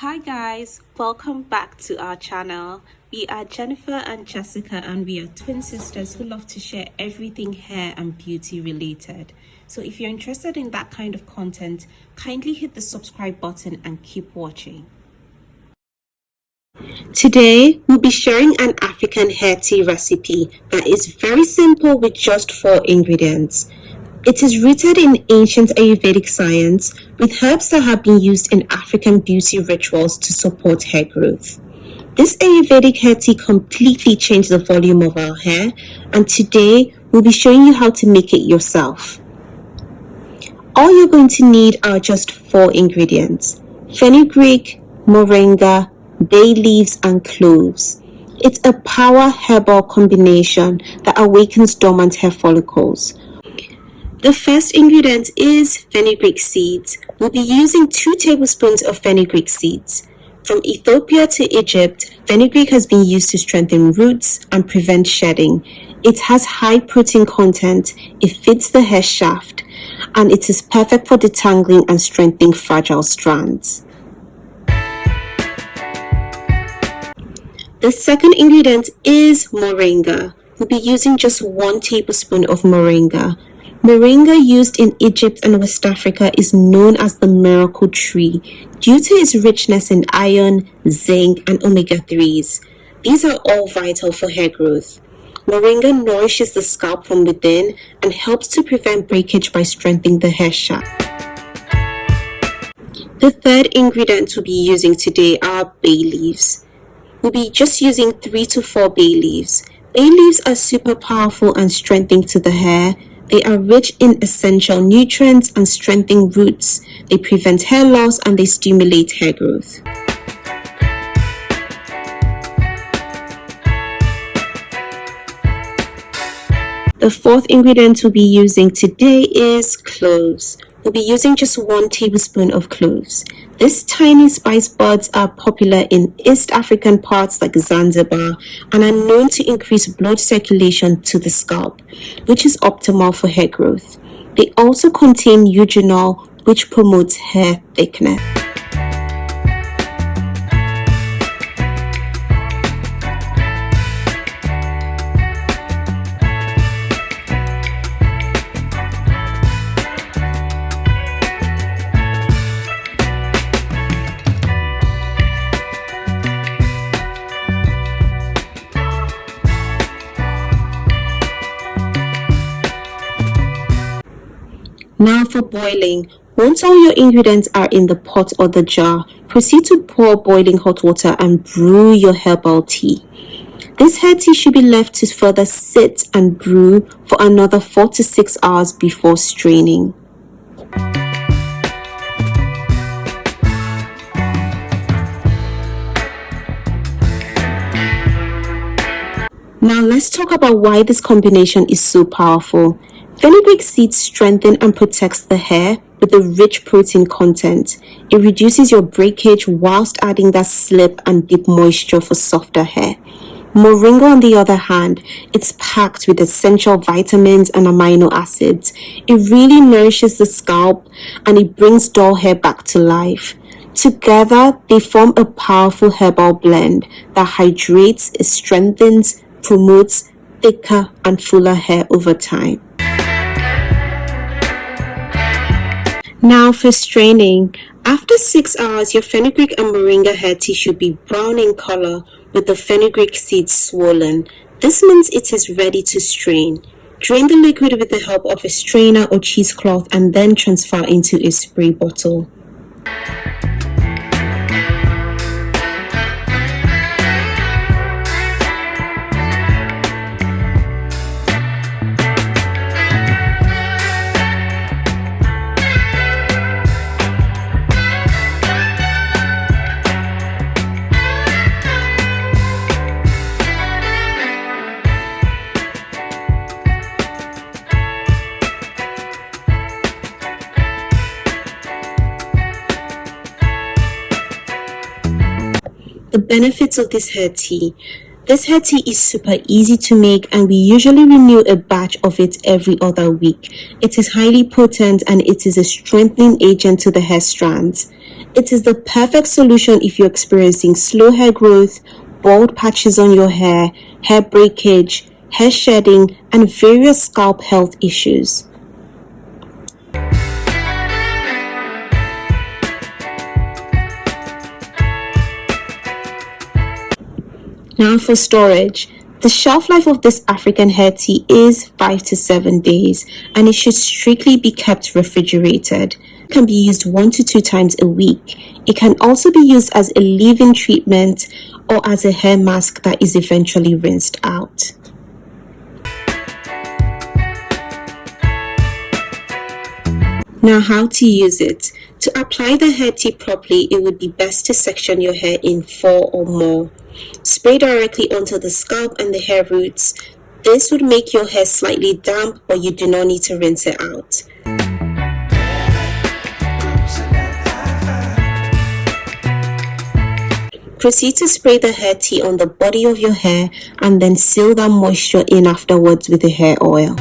Hi guys, welcome back to our channel. We are Jennifer and Jessica, and we are twin sisters who love to share everything hair and beauty related. So if you're interested in that kind of content, kindly hit the subscribe button and keep watching. Today, we'll be sharing an African hair tea recipe that is very simple with just 4 ingredients. It is rooted in ancient Ayurvedic science with herbs that have been used in African beauty rituals to support hair growth. This Ayurvedic hair tea completely changed the volume of our hair, and today we'll be showing you how to make it yourself. All you're going to need are just 4 ingredients: fenugreek, moringa, bay leaves, and cloves. It's a power herbal combination that awakens dormant hair follicles. The first ingredient is fenugreek seeds. We'll be using 2 tablespoons of fenugreek seeds. From Ethiopia to Egypt, fenugreek has been used to strengthen roots and prevent shedding. It has high protein content, it fits the hair shaft, and it is perfect for detangling and strengthening fragile strands. The second ingredient is moringa. We'll be using just 1 tablespoon of moringa. Moringa, used in Egypt and West Africa, is known as the miracle tree due to its richness in iron, zinc, and omega-3s. These are all vital for hair growth. Moringa nourishes the scalp from within and helps to prevent breakage by strengthening the hair shaft. The third ingredient we'll be using today are bay leaves. We'll be just using 3 to 4 bay leaves. Bay leaves are super powerful and strengthening to the hair. They are rich in essential nutrients and strengthening roots. They prevent hair loss and they stimulate hair growth. The fourth ingredient we'll be using today is cloves. We'll be using just 1 tablespoon of cloves. These tiny spice buds are popular in East African parts like Zanzibar and are known to increase blood circulation to the scalp, which is optimal for hair growth. They also contain eugenol, which promotes hair thickness. Now for boiling. Once all your ingredients are in the pot or the jar, proceed to pour boiling hot water and brew your herbal tea. This hair tea should be left to further sit and brew for another 4 to 6 hours before straining. Now let's talk about why this combination is so powerful. Fenugreek seeds strengthen and protects the hair with a rich protein content. It reduces your breakage whilst adding that slip and deep moisture for softer hair. Moringa, on the other hand, it's packed with essential vitamins and amino acids. It really nourishes the scalp and it brings dull hair back to life. Together, they form a powerful herbal blend that hydrates, strengthens, promotes thicker and fuller hair over time. Now for straining. After 6 hours, your fenugreek and moringa hair tea should be brown in color with the fenugreek seeds swollen. This means it is ready to strain. Drain the liquid with the help of a strainer or cheesecloth and then transfer into a spray bottle. The benefits of this hair tea. This hair tea is super easy to make and we usually renew a batch of it every other week. It is highly potent and it is a strengthening agent to the hair strands. It is the perfect solution if you're experiencing slow hair growth, bald patches on your hair, hair breakage, hair shedding, and various scalp health issues. Now for storage. The shelf life of this African hair tea is 5 to 7 days, and it should strictly be kept refrigerated. It can be used 1 to 2 times a week. It can also be used as a leave-in treatment or as a hair mask that is eventually rinsed out. Now, how to use it. To apply the hair tea properly, it would be best to section your hair in 4 or more. Spray directly onto the scalp and the hair roots. This would make your hair slightly damp, but you do not need to rinse it out. Proceed to spray the hair tea on the body of your hair and then seal that moisture in afterwards with the hair oil.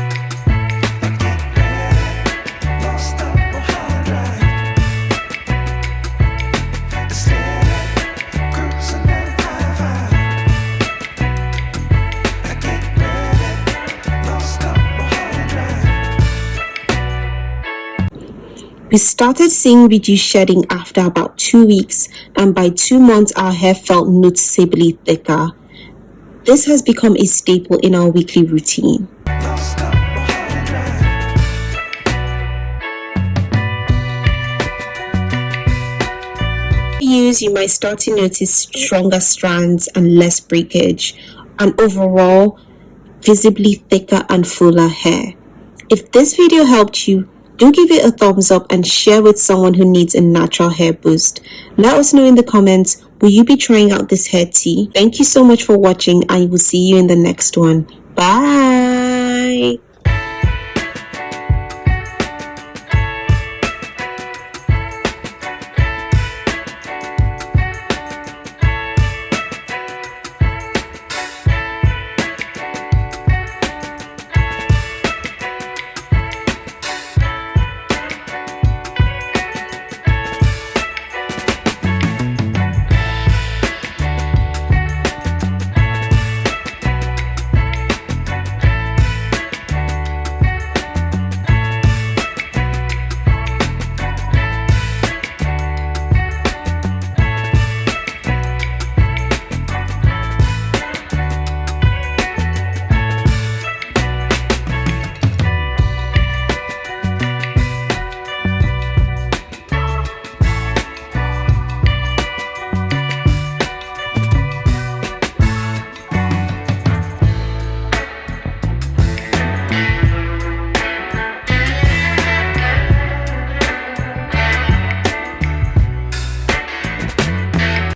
We started seeing reduced shedding after about 2 weeks, and by 2 months our hair felt noticeably thicker. This has become a staple in our weekly routine. You might start to notice stronger strands and less breakage, and overall visibly thicker and fuller hair. If this video helped you, do give it a thumbs up and share with someone who needs a natural hair boost. Let us know in the comments, will you be trying out this hair tea? Thank you so much for watching, and we will see you in the next one. Bye!